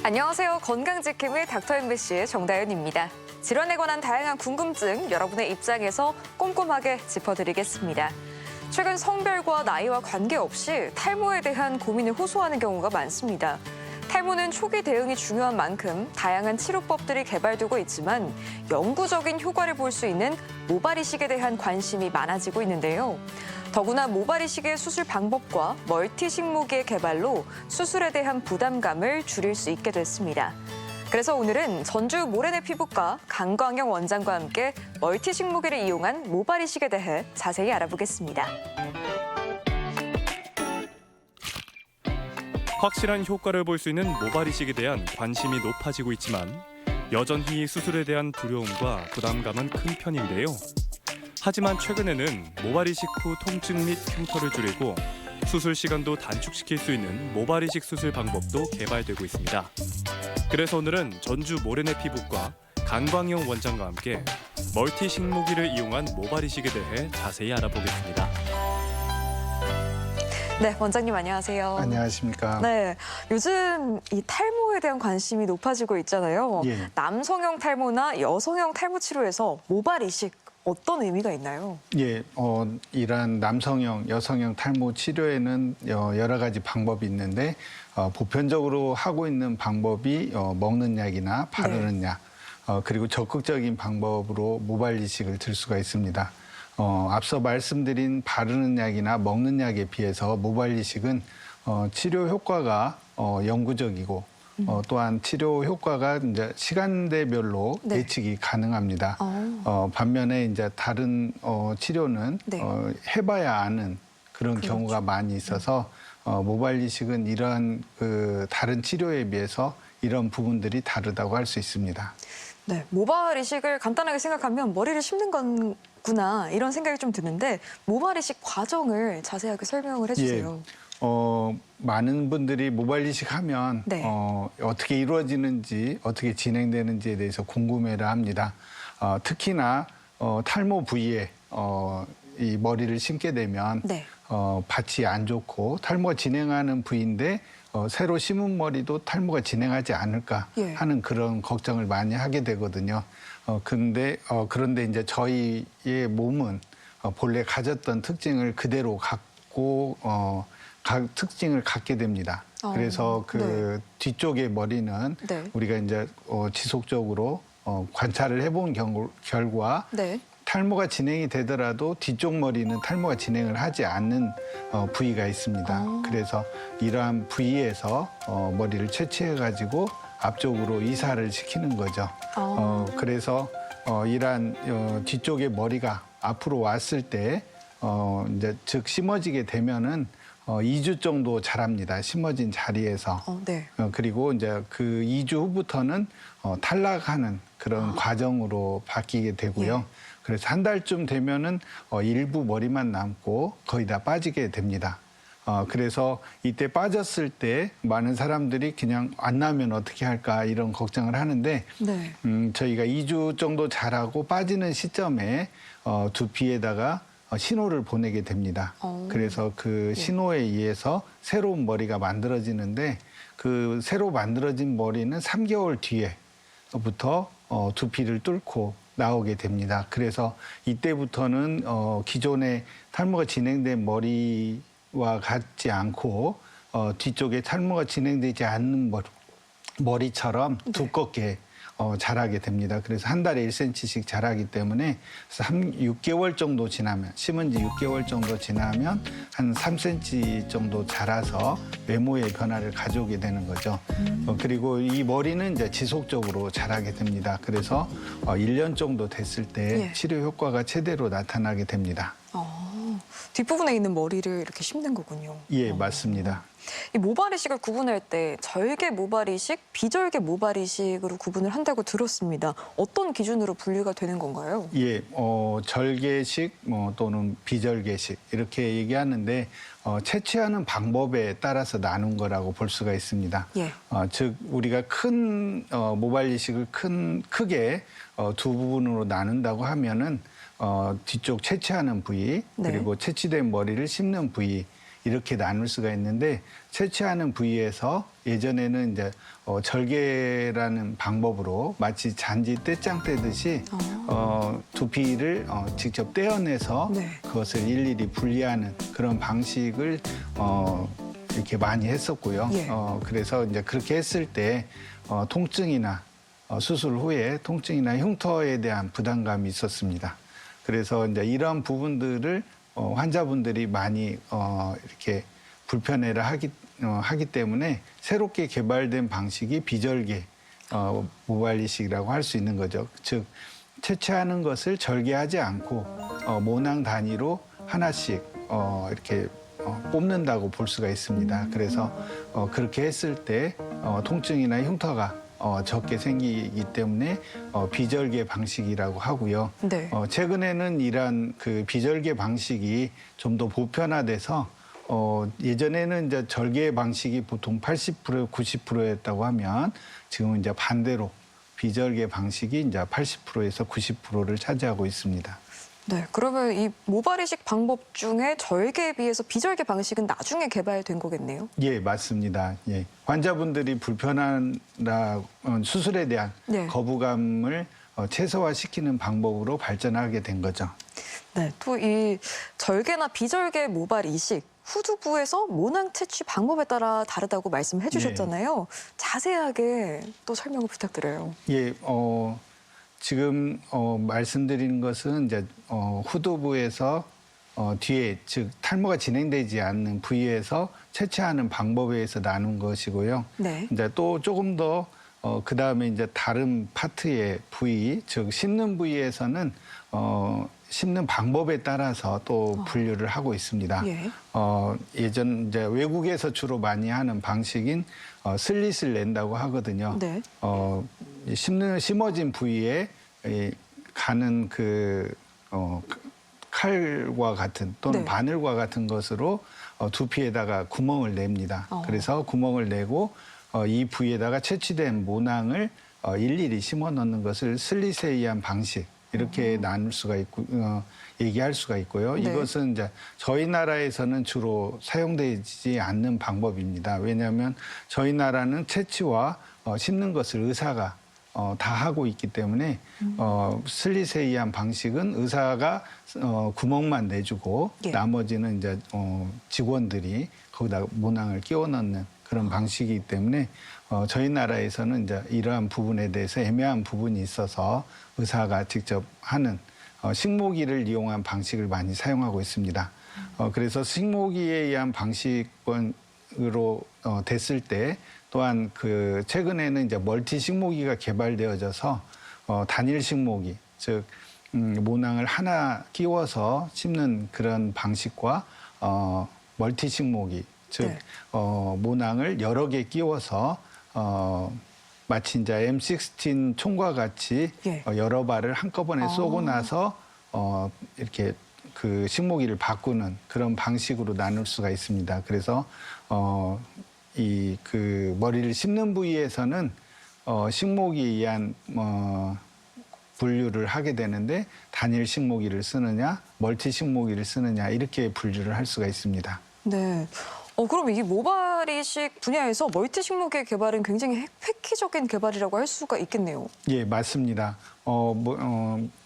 안녕하세요. 건강지킴의 닥터 MBC의 정다윤입니다. 질환에 관한 다양한 궁금증 여러분의 입장에서 꼼꼼하게 짚어드리겠습니다. 최근 성별과 나이와 관계없이 탈모에 대한 고민을 호소하는 경우가 많습니다. 탈모는 초기 대응이 중요한 만큼 다양한 치료법들이 개발되고 있지만 영구적인 효과를 볼 수 있는 모발 이식에 대한 관심이 많아지고 있는데요. 더구나 모발 이식의 수술 방법과 멀티 식모기의 개발로 수술에 대한 부담감을 줄일 수 있게 됐습니다. 그래서 오늘은 전주 모래내 피부과 강광영 원장과 함께 멀티 식모기를 이용한 모발 이식에 대해 자세히 알아보겠습니다. 확실한 효과를 볼 수 있는 모발 이식에 대한 관심이 높아지고 있지만 여전히 수술에 대한 두려움과 부담감은 큰 편인데요. 하지만 최근에는 모발 이식 후 통증 및 흉터를 줄이고 수술 시간도 단축시킬 수 있는 모발 이식 수술 방법도 개발되고 있습니다. 그래서 오늘은 전주 모래내 피부과 강광영 원장과 함께 멀티 식모기를 이용한 모발 이식에 대해 자세히 알아보겠습니다. 네, 원장님 안녕하세요. 안녕하십니까. 네, 요즘 이 탈모에 대한 관심이 높아지고 있잖아요. 예. 남성형 탈모나 여성형 탈모 치료에서 모발 이식 어떤 의미가 있나요? 예, 이러한 남성형, 여성형 탈모 치료에는 여러 가지 방법이 있는데 보편적으로 하고 있는 방법이 먹는 약이나 바르는 약, 그리고 적극적인 방법으로 모발 이식을 들 수가 있습니다. 앞서 말씀드린 바르는 약이나 먹는 약에 비해서 모발 이식은 치료 효과가 영구적이고 또한 치료 효과가 이제 시간대별로 예측이 가능합니다. 반면에 이제 다른 치료는 해봐야 아는 그런 경우가 많이 있어서 모발 이식은 이러한 다른 치료에 비해서 이런 부분들이 다르다고 할 수 있습니다. 네, 모발 이식을 간단하게 생각하면 머리를 심는 거구나 이런 생각이 좀 드는데 모발 이식 과정을 자세하게 설명을 해주세요. 많은 분들이 모발 이식하면 어떻게 이루어지는지, 어떻게 진행되는지에 대해서 궁금해를 합니다. 특히나 탈모 부위에 이 머리를 심게 되면 밭이 안 좋고 탈모가 진행하는 부위인데 새로 심은 머리도 탈모가 진행하지 않을까 하는 그런 걱정을 많이 하게 되거든요. 그런데 이제 저희의 몸은 본래 가졌던 특징을 그대로 갖고 특징을 갖게 됩니다. 그래서 뒤쪽의 머리는 우리가 이제 지속적으로 관찰을 해본 결과 탈모가 진행이 되더라도 뒤쪽 머리는 탈모가 진행을 하지 않는 부위가 있습니다. 그래서 이러한 부위에서 머리를 채취해가지고 앞쪽으로 이사를 시키는 거죠. 그래서 이러한 뒤쪽의 머리가 앞으로 왔을 때 이제 즉 심어지게 되면은 2주 정도 자랍니다. 심어진 자리에서. 그리고 이제 그 2주 후부터는 탈락하는 그런 과정으로 바뀌게 되고요. 그래서 한 달쯤 되면은 일부 머리만 남고 거의 다 빠지게 됩니다. 그래서 이때 빠졌을 때 많은 사람들이 그냥 안 나면 어떻게 할까 이런 걱정을 하는데 저희가 2주 정도 자라고 빠지는 시점에 두피에다가 신호를 보내게 됩니다. 그래서 그 신호에 의해서 새로운 머리가 만들어지는데 그 새로 만들어진 머리는 3개월 뒤에부터 두피를 뚫고 나오게 됩니다. 그래서 이때부터는 기존에 탈모가 진행된 머리와 같지 않고 뒤쪽에 탈모가 진행되지 않는 머리처럼 두껍게 자라게 됩니다. 그래서 한 달에 1cm씩 자라기 때문에 6개월 정도 지나면, 심은 지 6개월 정도 지나면 한 3cm 정도 자라서 외모의 변화를 가져오게 되는 거죠. 그리고 이 머리는 이제 지속적으로 자라게 됩니다. 그래서 1년 정도 됐을 때 치료 효과가 최대로 나타나게 됩니다. 뒷부분에 있는 머리를 이렇게 심는 거군요. 예, 맞습니다. 이 모발 이식을 구분할 때 절개 모발 이식, 비절개 모발 이식으로 구분을 한다고 들었습니다. 어떤 기준으로 분류가 되는 건가요? 예, 절개식 또는 비절개식 이렇게 얘기하는데 채취하는 방법에 따라서 나눈 거라고 볼 수가 있습니다. 즉 우리가 큰 모발 이식을 크게 두 부분으로 나눈다고 하면은 뒤쪽 채취하는 부위 그리고 채취된 머리를 심는 부위 이렇게 나눌 수가 있는데 채취하는 부위에서 예전에는 이제 절개라는 방법으로 마치 잔디 떼짱 떼듯이 두피를 직접 떼어내서 네. 그것을 일일이 분리하는 그런 방식을 이렇게 많이 했었고요. 예. 그래서 이제 그렇게 했을 때 통증이나 수술 후에 통증이나 흉터에 대한 부담감이 있었습니다. 그래서 이제 이런 부분들을 환자분들이 많이 이렇게 불편해를 하기 때문에 새롭게 개발된 방식이 비절개 모발이식이라고 할 수 있는 거죠. 즉 채취하는 것을 절개하지 않고 모낭 단위로 하나씩 이렇게 뽑는다고 볼 수가 있습니다. 그래서 그렇게 했을 때 통증이나 흉터가 적게 생기기 때문에 비절개 방식이라고 하고요. 네. 최근에는 이러한 그 비절개 방식이 좀 더 보편화돼서 예전에는 이제 절개 방식이 보통 80% 90%였다고 하면 지금은 이제 반대로 비절개 방식이 이제 80%에서 90%를 차지하고 있습니다. 네, 그러면 이 모발이식 방법 중에 절개에 비해서 비절개 방식은 나중에 개발된 거겠네요? 예, 맞습니다. 예. 환자분들이 불편한 수술에 대한 네. 거부감을 최소화시키는 방법으로 발전하게 된 거죠. 네, 또 이 절개나 비절개 모발 이식 후두부에서 모낭 채취 방법에 따라 다르다고 말씀해 주셨잖아요. 자세하게 또 설명을 부탁드려요. 예, 지금 말씀드리는 것은 이제 후두부에서 뒤에 즉 탈모가 진행되지 않는 부위에서 채취하는 방법에 의해서 나눈 것이고요. 네. 이제 또 조금 더 그다음에 이제 다른 파트의 부위, 즉 씹는 부위에서는 씹는 방법에 따라서 또 분류를 하고 있습니다. 예. 예전 이제 외국에서 주로 많이 하는 방식인 슬릿을 낸다고 하거든요. 네. 심어진 부위에 가는 칼과 같은 또는 네. 바늘과 같은 것으로 두피에다가 구멍을 냅니다. 그래서 구멍을 내고 이 부위에다가 채취된 모낭을 일일이 심어 넣는 것을 슬릿에 의한 방식 이렇게 나눌 수가 있고 얘기할 수가 있고요. 네. 이것은 이제 저희 나라에서는 주로 사용되지 않는 방법입니다. 왜냐하면 저희 나라는 채취와 심는 것을 의사가 다 하고 있기 때문에 슬릿에 의한 방식은 의사가 구멍만 내주고 예. 나머지는 이제 직원들이 거기다 모낭을 끼워 넣는 그런 방식이기 때문에 저희 나라에서는 이제 이러한 부분에 대해서 애매한 부분이 있어서 의사가 직접 하는 식모기를 이용한 방식을 많이 사용하고 있습니다. 그래서 식모기에 의한 방식으로 됐을 때 또한 최근에는 이제 멀티 식모기가 개발되어져서 단일 식모기, 즉 모낭을 하나 끼워서 심는 그런 방식과 멀티 식모기, 즉 네. 모낭을 여러 개 끼워서 마치 이제 M16 총과 같이 예. 여러 발을 한꺼번에 쏘고 나서 이렇게 그 식모기를 바꾸는 그런 방식으로 나눌 수가 있습니다. 그래서 머리를 씹는 부위에서는 식모기에 의한 분류를 하게 되는데 단일 식모기를 쓰느냐, 멀티 식모기를 쓰느냐 이렇게 분류를 할 수가 있습니다. 네. 그럼 이 모발이식 분야에서 멀티 식모기의 개발은 굉장히 획기적인 개발이라고 할 수가 있겠네요. 예, 맞습니다.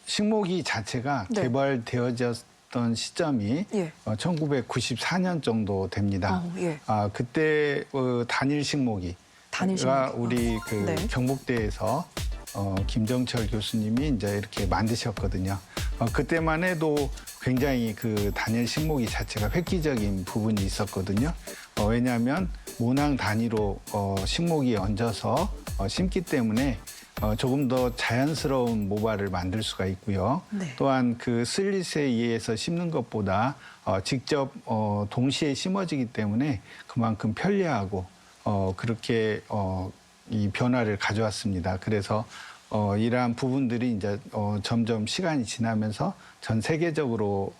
식모기 자체가 네. 개발되어졌던 시점이 예. 1994년 정도 됩니다. 예. 그때 단일 식모기가 우리 네. 경북대에서 김정철 교수님이 이제 이렇게 만드셨거든요. 그때만 해도 굉장히 그 단일 식모기 자체가 획기적인 부분이 있었거든요. 왜냐하면 모낭 단위로 식모기에 얹어서 심기 때문에 조금 더 자연스러운 모발을 만들 수가 있고요. 네. 또한 그 슬릿에 의해서 심는 것보다 직접 동시에 심어지기 때문에 그만큼 편리하고 그렇게 이 변화를 가져왔습니다. 그래서 이러한 부분들이 이제 점점 시간이 지나면서 전 세계적으로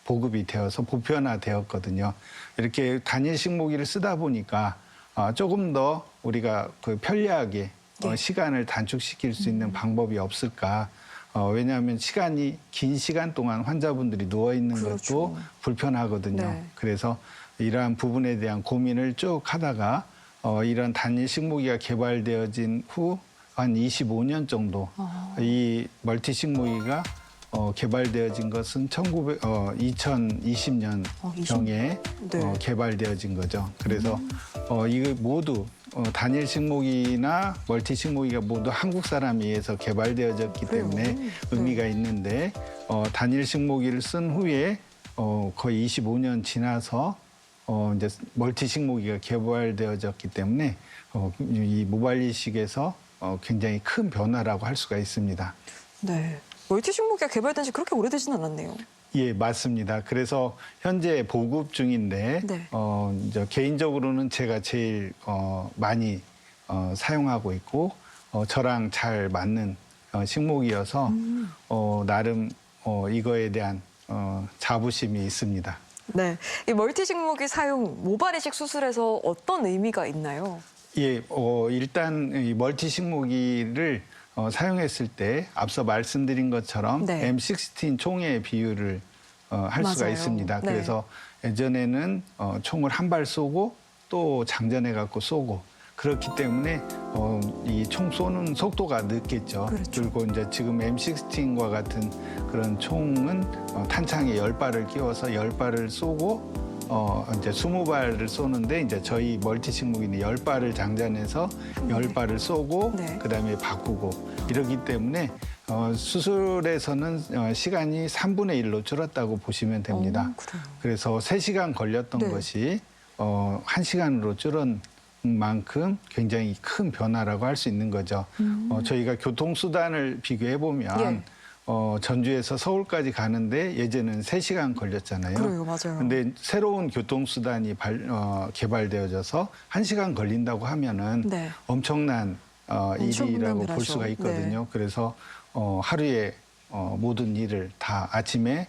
보급이 되어서 보편화되었거든요. 이렇게 단일 식모기를 쓰다 보니까 조금 더 우리가 편리하게 예. 시간을 단축시킬 수 있는 방법이 없을까 왜냐하면 시간이 긴 시간 동안 환자분들이 누워 있는 그렇죠. 것도 불편하거든요. 네. 그래서 이러한 부분에 대한 고민을 쭉 하다가 이런 단일 식모기가 개발되어진 후 한 25년 정도 이 멀티 식모기가 개발되어진 것은 2020년 경에 네. 개발되어진 거죠. 그래서 이거 모두 단일 식모기나 멀티 식모기가 모두 한국 사람에 의해서 개발되어졌기 때문에 의미가 있는데 단일 식모기를 쓴 후에 거의 25년 지나서 이제 멀티 식모기가 개발되어졌기 때문에 이 모발이식에서 굉장히 큰 변화라고 할 수가 있습니다. 네. 멀티 식모기가 개발된 지 그렇게 오래되진 않았네요. 예, 맞습니다. 그래서 현재 보급 중인데 네. 이제 개인적으로는 제가 제일 많이 사용하고 있고 저랑 잘 맞는 식목이어서 나름 이거에 대한 자부심이 있습니다. 네. 이 멀티 식모기 사용 모발 이식 수술에서 어떤 의미가 있나요? 예, 일단 이 멀티 식모기를 사용했을 때 앞서 말씀드린 것처럼 네. M16 총의 비율을 할 수가 맞아요. 있습니다. 네. 그래서 예전에는 총을 한 발 쏘고 또 장전해 갖고 쏘고 그렇기 때문에 이 총 쏘는 속도가 늦겠죠. 그렇죠. 그리고 이제 지금 M16과 같은 그런 총은 탄창에 10발을 끼워서 10발을 쏘고 이제 20발을 쏘는데 이제 저희 멀티 식목이는 10발을 장전해서 10발을 쏘고 네. 그다음에 바꾸고 이러기 때문에 수술에서는 시간이 3분의 1로 줄었다고 보시면 됩니다. 그래요. 그래서 3시간 걸렸던 네. 것이 1시간으로 줄은 만큼 굉장히 큰 변화라고 할 수 있는 거죠. 저희가 교통수단을 비교해 보면 예. 전주에서 서울까지 가는데 예전에는 3시간 걸렸잖아요. 그래요, 맞아요. 근데 새로운 교통수단이 개발되어져서 1시간 걸린다고 하면은 네. 엄청난 일이라고 볼 일하죠. 수가 있거든요. 그래서 하루에 모든 일을 다 아침에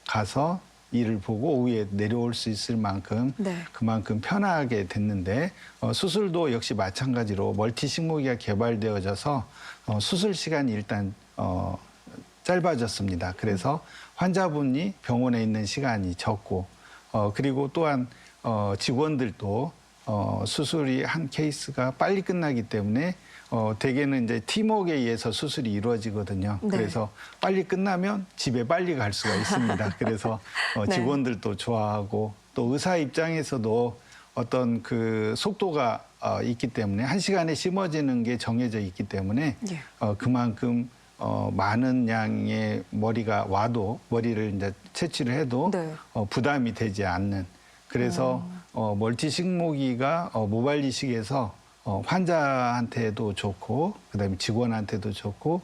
가서 일을 보고 오후에 내려올 수 있을 만큼 네. 그만큼 편하게 됐는데 수술도 역시 마찬가지로 멀티 식모기가 개발되어져서 수술 시간이 일단 짧아졌습니다. 그래서 환자분이 병원에 있는 시간이 적고 그리고 또한 직원들도 수술이 한 케이스가 빨리 끝나기 때문에 대개는 이제 팀워크에 의해서 수술이 이루어지거든요. 네. 그래서 빨리 끝나면 집에 빨리 갈 수가 있습니다. 그래서 네. 직원들도 좋아하고 또 의사 입장에서도 어떤 그 속도가 있기 때문에 1시간에 심어지는 게 정해져 있기 때문에 예. 그만큼 많은 양의 머리가 와도 머리를 이제 채취를 해도 네. 부담이 되지 않는 그래서 멀티 식모기가 모발 이식에서 환자한테도 좋고 그다음에 직원한테도 좋고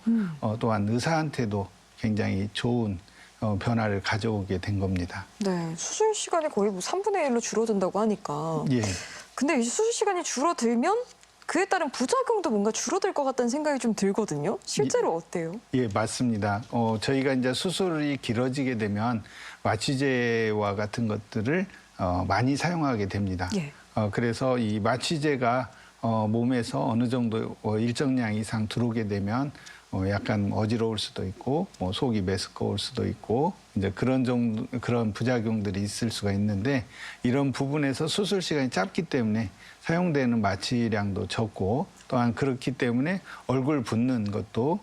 또한 의사한테도 굉장히 좋은 변화를 가져오게 된 겁니다. 네. 수술 시간이 거의 뭐 3분의 1로 줄어든다고 하니까. 예. 근데 이 수술 시간이 줄어들면 그에 따른 부작용도 뭔가 줄어들 것 같다는 생각이 좀 들거든요. 실제로 어때요? 예, 맞습니다. 저희가 이제 수술이 길어지게 되면 마취제와 같은 것들을 많이 사용하게 됩니다. 예. 그래서 이 마취제가 몸에서 어느 정도 일정량 이상 들어오게 되면 약간 어지러울 수도 있고 뭐 속이 메스꺼울 수도 있고 이제 그런 부작용들이 있을 수가 있는데 이런 부분에서 수술 시간이 짧기 때문에 사용되는 마취량도 적고 또한 그렇기 때문에 얼굴 붓는 것도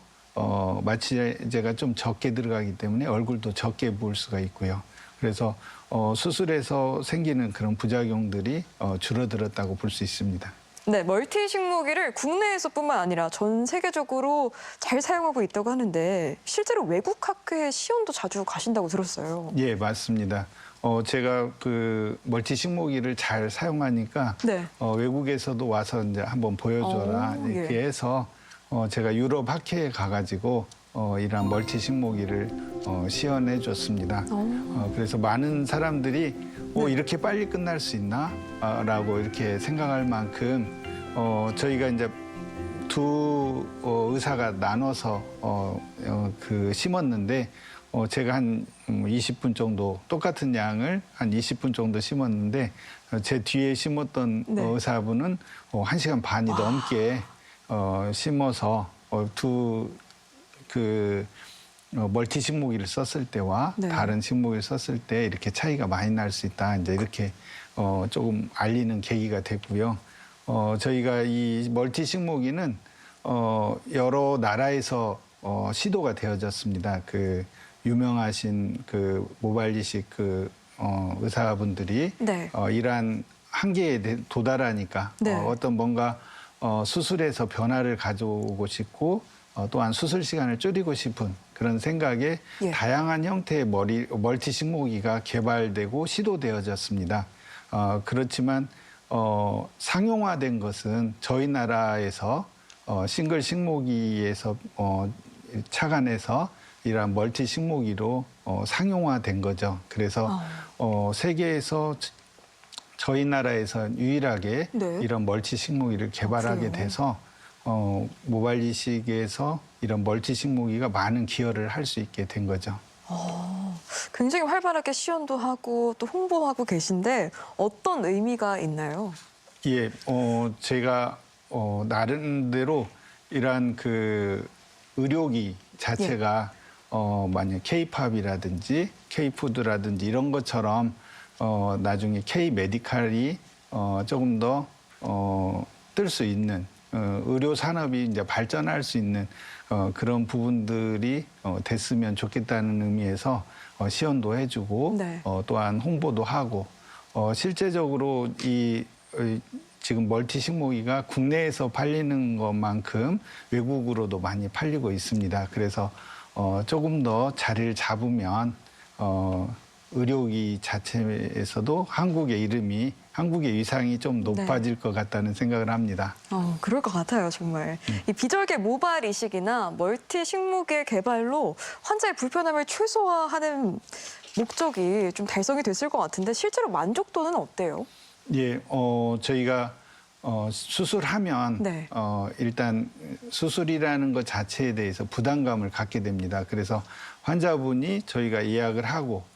마취제가 좀 적게 들어가기 때문에 얼굴도 적게 부을 수가 있고요. 그래서 수술에서 생기는 그런 부작용들이 줄어들었다고 볼 수 있습니다. 네, 멀티 식모기를 국내에서뿐만 아니라 전 세계적으로 잘 사용하고 있다고 하는데 실제로 외국 학회 시연도 자주 가신다고 들었어요. 예, 맞습니다. 제가 그 멀티 식모기를 잘 사용하니까 네. 외국에서도 와서 이제 한번 보여줘라 이렇게 예. 해서 제가 유럽 학회에 가가지고 이런 멀티 식모기를 시연해 줬습니다. 그래서 많은 사람들이 이렇게 빨리 끝날 수 있나? 라고 이렇게 생각할 만큼 저희가 이제 두 의사가 나눠서 심었는데 제가 한 20분 정도 똑같은 양을 한 20분 정도 심었는데 제 뒤에 심었던 네. 의사분은 1시간 반이 넘게 심어서 멀티 식목일을 썼을 때와 네. 다른 식목일을 썼을 때 이렇게 차이가 많이 날 수 있다. 이제 이렇게 조금 알리는 계기가 됐고요. 저희가 이 멀티 식목일은 여러 나라에서 시도가 되어졌습니다. 그 유명하신 그 모발이식 그 의사분들이 네. 이러한 한계에 도달하니까 네. 어떤 뭔가 수술에서 변화를 가져오고 싶고 또한 수술 시간을 줄이고 싶은 그런 생각에 예. 다양한 형태의 멀티 식목이가 개발되고 시도되어졌습니다. 그렇지만 상용화된 것은 저희 나라에서 싱글 식목이에서 착안해서 이러한 멀티 식목이로 상용화된 거죠. 그래서 세계에서 저희 나라에서 유일하게 네. 이런 멀티 식목이를 개발하게 그래요? 돼서 모발 이식에서 이런 멀티 식목이가 많은 기여를 할 수 있게 된 거죠. 굉장히 활발하게 시연도 하고 또 홍보하고 계신데 어떤 의미가 있나요? 예, 제가 나름대로 이러한 그 의료기 자체가 만약 K-팝이라든지 K-푸드라든지 이런 것처럼 나중에 K-메디칼이 조금 더 뜰 수 있는 의료 산업이 이제 발전할 수 있는 그런 부분들이 됐으면 좋겠다는 의미에서 시연도 해주고 네. 또한 홍보도 하고 실제적으로 지금 멀티 식목이가 국내에서 팔리는 것만큼 외국으로도 많이 팔리고 있습니다. 그래서 조금 더 자리를 잡으면 의료기 자체에서도 한국의 위상이 좀 높아질 것 같다는 생각을 합니다. 그럴 것 같아요, 정말. 이 비절개 모발 이식이나 멀티 식목의 개발로 환자의 불편함을 최소화하는 목적이 좀 달성이 됐을 것 같은데 실제로 만족도는 어때요? 예, 저희가 수술하면 네. 일단 수술이라는 것 자체에 대해서 부담감을 갖게 됩니다. 그래서 환자분이 저희가 예약을 하고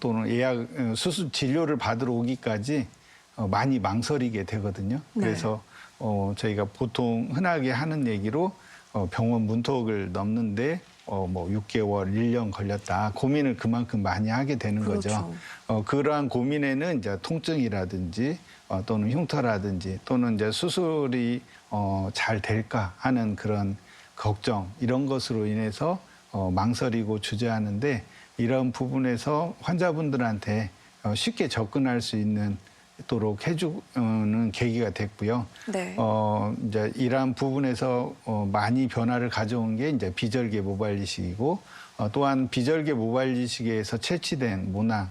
또는 수술 진료를 받으러 오기까지 많이 망설이게 되거든요. 네. 그래서 저희가 보통 흔하게 하는 얘기로 병원 문턱을 넘는데 뭐 6개월, 1년 걸렸다. 고민을 그만큼 많이 하게 되는 그렇죠. 거죠. 그러한 고민에는 이제 통증이라든지 또는 흉터라든지 또는 이제 수술이 잘 될까 하는 그런 걱정 이런 것으로 인해서 망설이고 주저하는데 이런 부분에서 환자분들한테 쉽게 접근할 수 있도록 해주는 계기가 됐고요. 네. 이제 이러한 부분에서 많이 변화를 가져온 게 이제 비절개 모발 이식이고 또한 비절개 모발 이식에서 채취된 모낭,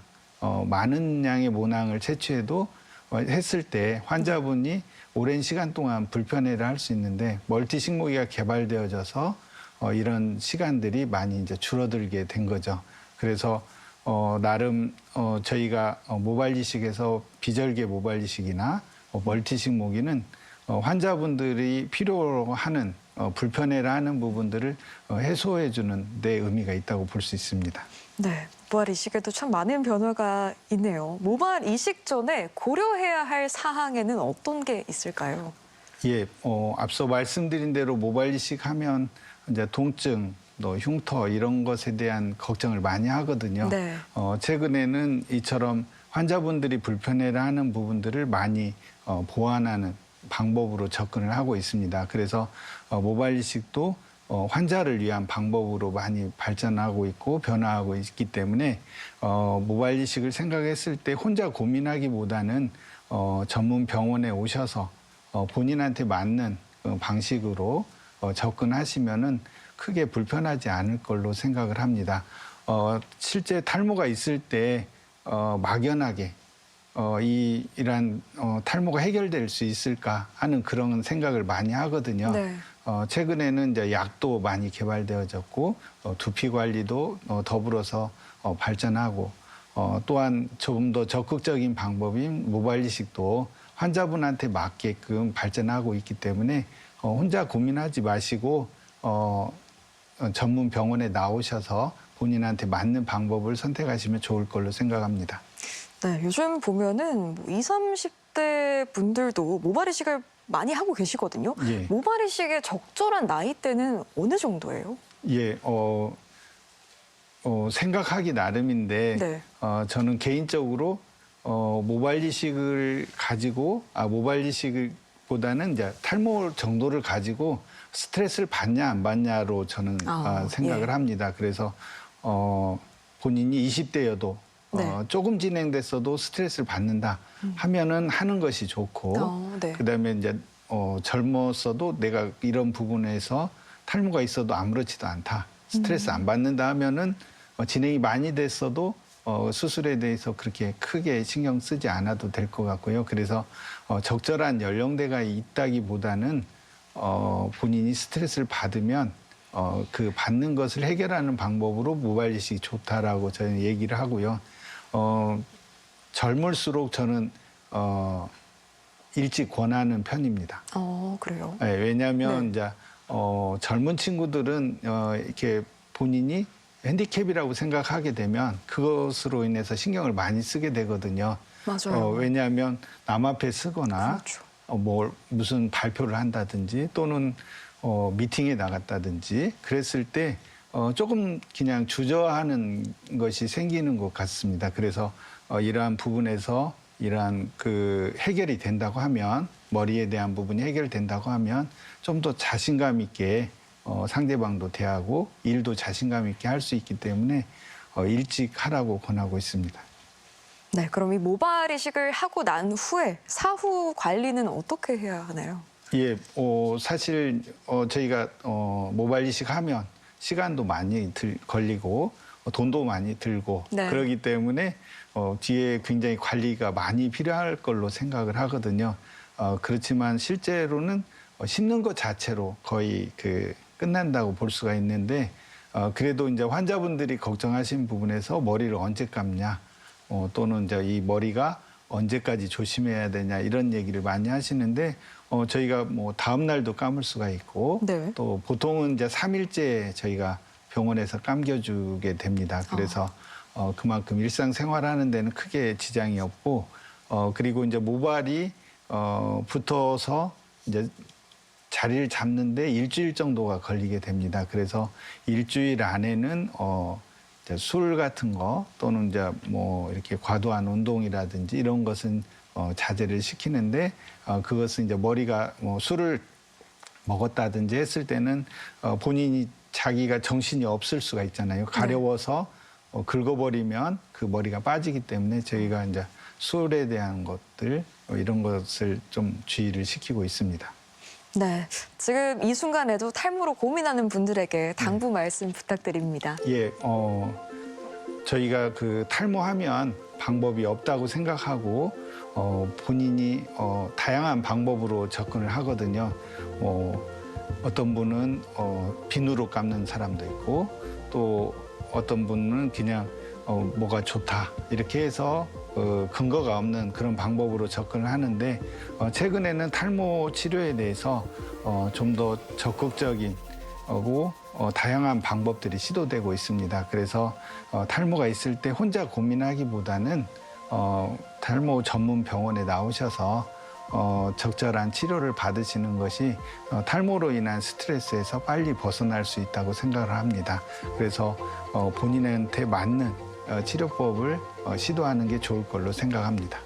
많은 양의 모낭을 채취해도 했을 때 환자분이 오랜 시간 동안 불편해를 할 수 있는데 멀티 식목이가 개발되어져서 이런 시간들이 많이 이제 줄어들게 된 거죠. 그래서 나름 저희가 모발 이식에서 비절개 모발 이식이나 멀티 식목이는 환자분들이 필요로 하는 불편해하는 부분들을 해소해 주는 데 의미가 있다고 볼 수 있습니다. 네, 모발 이식에도 참 많은 변화가 있네요. 모발 이식 전에 고려해야 할 사항에는 어떤 게 있을까요? 예, 앞서 말씀드린 대로 모발 이식하면 이제 통증, 또 흉터 이런 것에 대한 걱정을 많이 하거든요. 네. 최근에는 이처럼 환자분들이 불편해하는 부분들을 많이 보완하는 방법으로 접근을 하고 있습니다. 그래서 모발 이식도 환자를 위한 방법으로 많이 발전하고 있고 변화하고 있기 때문에 모발 이식을 생각했을 때 혼자 고민하기보다는 전문 병원에 오셔서 본인한테 맞는 방식으로 접근하시면은 크게 불편하지 않을 걸로 생각을 합니다. 실제 탈모가 있을 때 막연하게 이러한 탈모가 해결될 수 있을까 하는 그런 생각을 많이 하거든요. 네. 최근에는 이제 약도 많이 개발되어졌고 두피 관리도 더불어서 발전하고 또한 조금 더 적극적인 방법인 모발 이식도 환자분한테 맞게끔 발전하고 있기 때문에 혼자 고민하지 마시고 전문 병원에 나오셔서 본인한테 맞는 방법을 선택하시면 좋을 걸로 생각합니다. 네, 요즘 보면은 20, 30대 분들도 모발 이식을 많이 하고 계시거든요. 예. 모발 이식의 적절한 나이대는 어느 정도예요? 예, 생각하기 나름인데 네. 저는 개인적으로 모발 이식을 가지고 모발 이식보다는 이제 탈모 정도를 가지고 스트레스를 받냐 안 받냐로 저는 생각을 예. 합니다. 그래서 본인이 20대여도 네. 조금 진행됐어도 스트레스를 받는다 하면은 하는 것이 좋고 네. 그다음에 이제 젊었어도 내가 이런 부분에서 탈모가 있어도 아무렇지도 않다. 스트레스 안 받는다 하면은 진행이 많이 됐어도 수술에 대해서 그렇게 크게 신경 쓰지 않아도 될 것 같고요. 그래서 적절한 연령대가 있다기보다는 본인이 스트레스를 받으면 그 받는 것을 해결하는 방법으로 모발 이식이 좋다라고 저는 얘기를 하고요. 젊을수록 저는 일찍 권하는 편입니다. 그래요? 네, 왜냐하면 네. 이제 젊은 친구들은 이렇게 본인이 핸디캡이라고 생각하게 되면 그것으로 인해서 신경을 많이 쓰게 되거든요. 맞아요. 왜냐하면 남 앞에 쓰거나 그렇죠. 무슨 발표를 한다든지 또는 미팅에 나갔다든지 그랬을 때 조금 그냥 주저하는 것이 생기는 것 같습니다. 그래서 이러한 부분에서 이러한 그 해결이 된다고 하면 머리에 대한 부분이 해결된다고 하면 좀 더 자신감 있게 상대방도 대하고 일도 자신감 있게 할 수 있기 때문에 일찍 하라고 권하고 있습니다. 네, 그럼 이 모발 이식을 하고 난 후에 사후 관리는 어떻게 해야 하나요? 예, 사실 저희가 모발 이식하면 시간도 많이 걸리고 돈도 많이 들고 네. 그러기 때문에 뒤에 굉장히 관리가 많이 필요할 걸로 생각을 하거든요. 그렇지만 실제로는 씹는 것 자체로 거의 끝난다고 볼 수가 있는데 그래도 이제 환자분들이 걱정하신 부분에서 머리를 언제 감냐 또는 이제 이 머리가 언제까지 조심해야 되냐 이런 얘기를 많이 하시는데 저희가 뭐 다음 날도 감을 수가 있고 네. 또 보통은 이제 3일째 저희가 병원에서 감겨주게 됩니다. 그래서 그만큼 일상생활하는 데는 크게 지장이 없고 그리고 이제 모발이 붙어서 이제 자리를 잡는데 일주일 정도가 걸리게 됩니다. 그래서 일주일 안에는 이제 술 같은 거 또는 이제 뭐 이렇게 과도한 운동이라든지 이런 것은 자제를 시키는데 그것은 이제 머리가 뭐 술을 먹었다든지 했을 때는 본인이 자기가 정신이 없을 수가 있잖아요. 가려워서 긁어버리면 그 머리가 빠지기 때문에 저희가 이제 술에 대한 것들 이런 것을 좀 주의를 시키고 있습니다. 네, 지금 이 순간에도 탈모로 고민하는 분들에게 당부 말씀 부탁드립니다. 예, 저희가 탈모하면 방법이 없다고 생각하고 본인이 다양한 방법으로 접근을 하거든요. 어떤 분은 비누로 감는 사람도 있고 또 어떤 분은 그냥 뭐가 좋다 이렇게 해서 근거가 없는 그런 방법으로 접근을 하는데 최근에는 탈모 치료에 대해서 좀 더 적극적인 고 다양한 방법들이 시도되고 있습니다. 그래서 탈모가 있을 때 혼자 고민하기보다는 탈모 전문 병원에 나오셔서 적절한 치료를 받으시는 것이 탈모로 인한 스트레스에서 빨리 벗어날 수 있다고 생각을 합니다. 그래서 본인한테 맞는 치료법을 시도하는 게 좋을 걸로 생각합니다.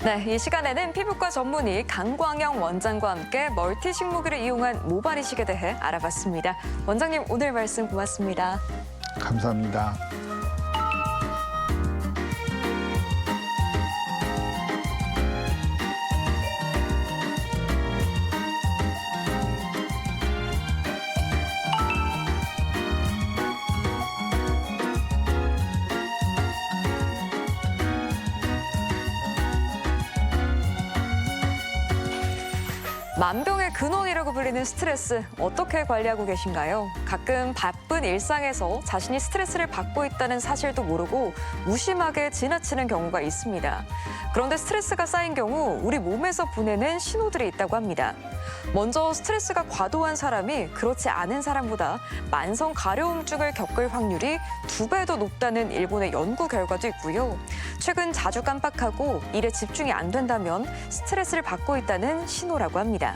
네, 이 시간에는 피부과 전문의 강광영 원장과 함께 멀티 식목유를 이용한 모발 이식에 대해 알아봤습니다. 원장님, 오늘 말씀 고맙습니다. 감사합니다. 만병의 근원이라고 불리는 스트레스 어떻게 관리하고 계신가요? 가끔 바쁜 일상에서 자신이 스트레스를 받고 있다는 사실도 모르고 무심하게 지나치는 경우가 있습니다. 그런데 스트레스가 쌓인 경우 우리 몸에서 보내는 신호들이 있다고 합니다. 먼저 스트레스가 과도한 사람이 그렇지 않은 사람보다 만성 가려움증을 겪을 확률이 2배 더 높다는 일본의 연구 결과도 있고요. 최근 자주 깜빡하고 일에 집중이 안 된다면 스트레스를 받고 있다는 신호라고 합니다.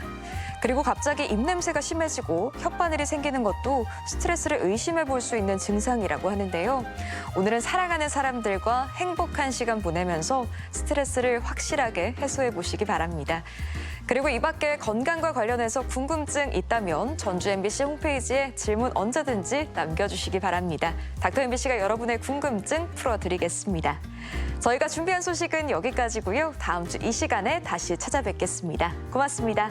그리고 갑자기 입냄새가 심해지고 혓바늘이 생기는 것도 스트레스를 의심해 볼 수 있는 증상이라고 하는데요. 오늘은 사랑하는 사람들과 행복한 시간 보내면서 스트레스를 확실하게 해소해 보시기 바랍니다. 그리고 이 밖에 건강과 관련해서 궁금증 있다면 전주 MBC 홈페이지에 질문 언제든지 남겨주시기 바랍니다. 닥터 MBC가 여러분의 궁금증 풀어드리겠습니다. 저희가 준비한 소식은 여기까지고요. 다음 주 이 시간에 다시 찾아뵙겠습니다. 고맙습니다.